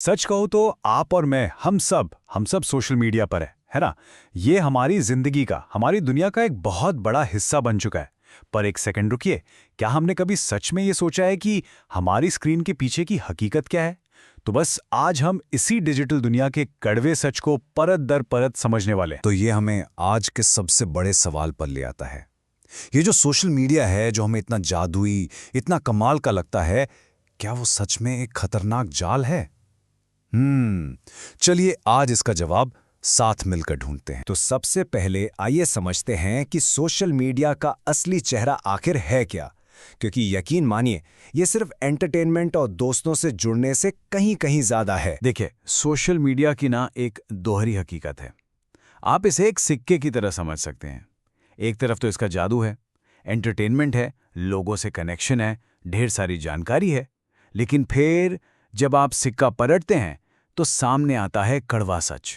सच कहूँ तो आप और मैं हम सब सोशल मीडिया पर है ना। ये हमारी जिंदगी का, हमारी दुनिया का एक बहुत बड़ा हिस्सा बन चुका है। पर एक सेकंड रुकिए, क्या हमने कभी सच में ये सोचा है कि हमारी स्क्रीन के पीछे की हकीकत क्या है? तो बस आज हम इसी डिजिटल दुनिया के कड़वे सच को परत दर परत समझने वाले हैं। तो ये हमें आज के सबसे बड़े सवाल पर ले आता है। ये जो सोशल मीडिया है, जो हमें इतना जादुई, इतना कमाल का लगता है, क्या वो सच में एक खतरनाक जाल है? चलिए आज इसका जवाब साथ मिलकर ढूंढते हैं। तो सबसे पहले आइए समझते हैं कि सोशल मीडिया का असली चेहरा आखिर है क्या। क्योंकि यकीन मानिए, ये सिर्फ एंटरटेनमेंट और दोस्तों से जुड़ने से कहीं कहीं ज्यादा है। देखिए, सोशल मीडिया की ना एक दोहरी हकीकत है। आप इसे एक सिक्के की तरह समझ सकते हैं। एक तरफ तो इसका जादू है, एंटरटेनमेंट है, लोगों से कनेक्शन है, ढेर सारी जानकारी है। लेकिन फिर जब आप सिक्का पलटते हैं तो सामने आता है कड़वा सच,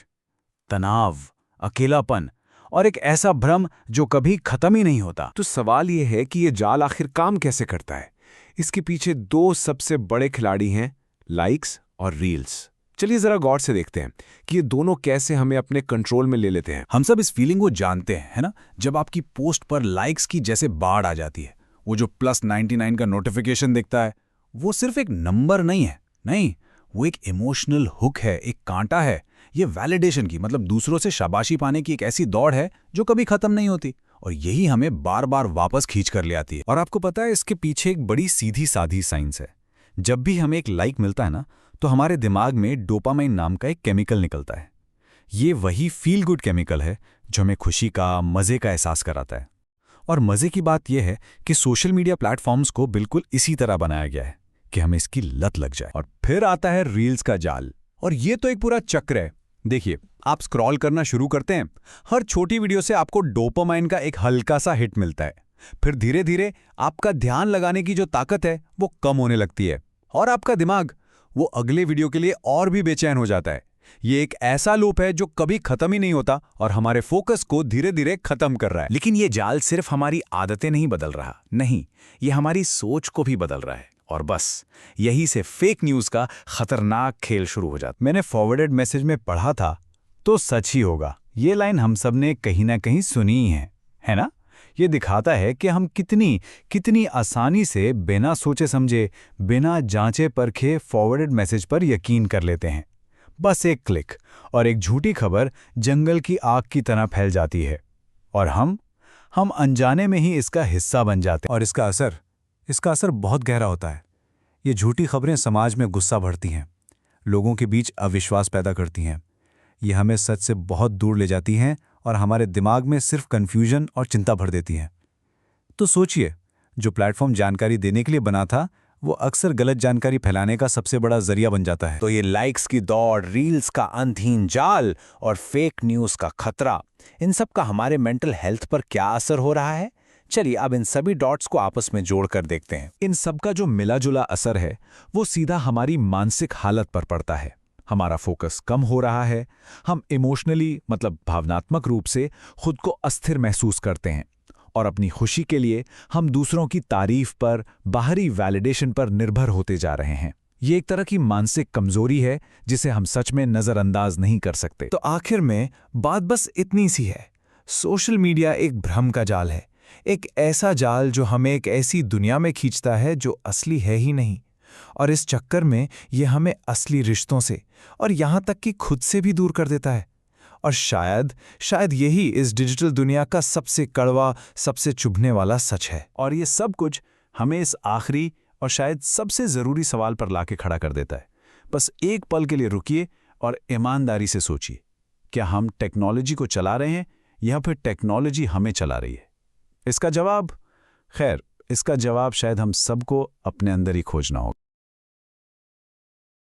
तनाव, अकेलापन और एक ऐसा भ्रम जो कभी खत्म ही नहीं होता। तो सवाल यह है कि यह जाल आखिर काम कैसे करता है। इसके पीछे दो सबसे बड़े खिलाड़ी हैं, लाइक्स और रील्स। चलिए जरा गौर से देखते हैं कि ये दोनों कैसे हमें अपने कंट्रोल में ले लेते हैं। हम सब इस फीलिंग को जानते हैं, है ना? जब आपकी पोस्ट पर लाइक्स की जैसे बाढ़ आ जाती है, वो जो +99 का नोटिफिकेशन दिखता है, वो सिर्फ एक नंबर नहीं है। नहीं, वो एक इमोशनल हुक है, एक कांटा है। ये वैलिडेशन की, मतलब दूसरों से शाबाशी पाने की एक ऐसी दौड़ है जो कभी खत्म नहीं होती, और यही हमें बार बार वापस खींच कर ले आती है। और आपको पता है, इसके पीछे एक बड़ी सीधी साधी साइंस है। जब भी हमें एक लाइक मिलता है ना, तो हमारे दिमाग में डोपामाइन नाम का एक केमिकल निकलता है। ये वही फील गुड केमिकल है जो हमें खुशी का, मजे का एहसास कराता है। और मजे की बात यह है कि सोशल मीडिया प्लेटफॉर्म्स को बिल्कुल इसी तरह बनाया गया है कि हमें इसकी लत लग जाए। और फिर आता है रील्स का जाल, और ये तो एक पूरा चक्र है। देखिए, आप स्क्रॉल करना शुरू करते हैं, हर छोटी वीडियो से आपको डोपामाइन का एक हल्का सा हिट मिलता है। फिर धीरे धीरे आपका ध्यान लगाने की जो ताकत है वो कम होने लगती है, और आपका दिमाग वो अगले वीडियो के लिए और भी बेचैन हो जाता है। ये एक ऐसा लूप है जो कभी खत्म ही नहीं होता और हमारे फोकस को धीरे धीरे खत्म कर रहा है। लेकिन ये जाल सिर्फ हमारी आदतें नहीं बदल रहा, नहीं, ये हमारी सोच को भी बदल रहा है। और बस यही से फेक न्यूज़ का खतरनाक खेल शुरू हो जाता। मैंने फॉरवर्डेड मैसेज में पढ़ा था तो सच ही होगा, ये लाइन हम सब ने कहीं ना कहीं सुनी ही है ना? ये दिखाता है कि हम कितनी आसानी से बिना सोचे समझे, बिना जांचे परखे फॉरवर्डेड मैसेज पर यकीन कर लेते हैं। बस एक क्लिक और एक झूठी खबर जंगल की आग की तरह फैल जाती है, और हम अनजाने में ही इसका हिस्सा बन जाते हैं। और इसका असर बहुत गहरा होता है। ये झूठी खबरें समाज में गुस्सा भरती हैं, लोगों के बीच अविश्वास पैदा करती हैं। ये हमें सच से बहुत दूर ले जाती हैं और हमारे दिमाग में सिर्फ कन्फ्यूजन और चिंता भर देती हैं। तो सोचिए, जो प्लेटफॉर्म जानकारी देने के लिए बना था, वो अक्सर गलत जानकारी फैलाने का सबसे बड़ा जरिया बन जाता है। तो ये लाइक्स की दौड़, रील्स का अंधहीन जाल और फेक न्यूज़ का खतरा, इन सब का हमारे मेंटल हेल्थ पर क्या असर हो रहा है? चलिए अब इन सभी डॉट्स को आपस में जोड़कर देखते हैं। इन सब का जो मिला जुला असर है, वो सीधा हमारी मानसिक हालत पर पड़ता है। हमारा फोकस कम हो रहा है, हम इमोशनली, मतलब भावनात्मक रूप से खुद को अस्थिर महसूस करते हैं, और अपनी खुशी के लिए हम दूसरों की तारीफ पर, बाहरी वैलिडेशन पर निर्भर होते जा रहे हैं। ये एक तरह की मानसिक कमजोरी है जिसे हम सच में नजरअंदाज नहीं कर सकते। तो आखिर में बात बस इतनी सी है, सोशल मीडिया एक भ्रम का जाल है, एक ऐसा जाल जो हमें एक ऐसी दुनिया में खींचता है जो असली है ही नहीं, और इस चक्कर में ये हमें असली रिश्तों से और यहाँ तक कि खुद से भी दूर कर देता है। और शायद यही इस डिजिटल दुनिया का सबसे कड़वा, सबसे चुभने वाला सच है। और ये सब कुछ हमें इस आखिरी और शायद सबसे ज़रूरी सवाल पर लाके खड़ा कर देता है। बस एक पल के लिए रुकिए और ईमानदारी से सोचिए, क्या हम टेक्नोलॉजी को चला रहे हैं या फिर टेक्नोलॉजी हमें चला रही है? इसका जवाब शायद हम सबको अपने अंदर ही खोजना होगा।